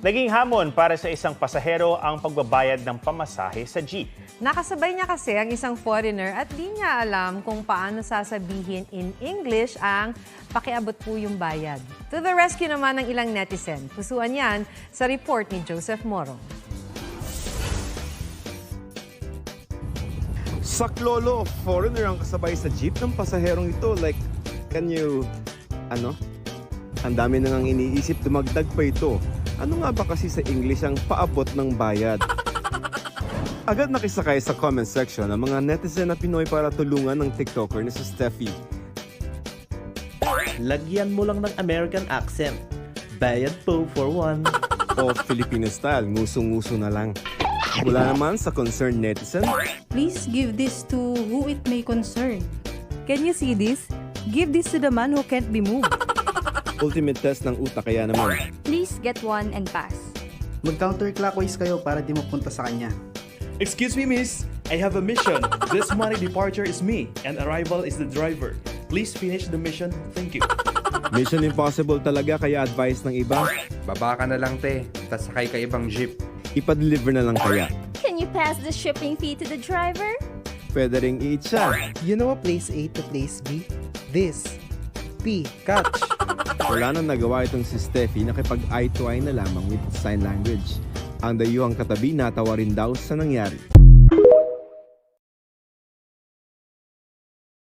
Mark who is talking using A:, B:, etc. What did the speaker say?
A: Naging hamon para sa isang pasahero ang pagbabayad ng pamasahe sa jeep.
B: Nakasabay niya kasi ang isang foreigner at di niya alam kung paano sasabihin in English ang pakiabot po yung bayad. To the rescue naman ng ilang netizen. Pusuan yan sa report ni Joseph Morong.
C: Saklolo, foreigner ang kasabay sa jeep ng pasaherong ito. Like, can you, ang dami na nang iniisip, dumagdag pa ito. Ano nga ba kasi sa English ang paabot ng bayad? Agad nakisakay sa comment section ang mga netizen na Pinoy para tulungan ng TikToker na si Steffi.
D: Lagyan mo lang ng American accent. Bayad po for one.
C: O Filipino style, ngusong-nguso na lang. Mula naman sa concerned netizen,
E: Please give this to who it may concern.
F: Can you see this? Give this to the man who can't be moved.
C: ultimate test ng utak kaya naman.
G: Please get one and pass.
H: Mag-counterclockwise kayo para di mapunta sa kanya.
I: Excuse me, miss. I have a mission. This money departure is me, and arrival is the driver. Please finish the mission. Thank you.
C: Mission impossible talaga kaya advice ng iba,
J: Baba ka na lang, te. Tas sakay ka ibang jeep.
C: ipa-deliver na lang kaya.
G: Can you pass the shipping fee to the driver?
C: Pwede ring i-chat.
H: You know a place A to place B? This. P. Catch.
C: Wala nang nagawa itong si Steffi, nakipag-eye to eye na lamang with sign language. Ang dayuhang katabi natawa rin daw sa nangyari.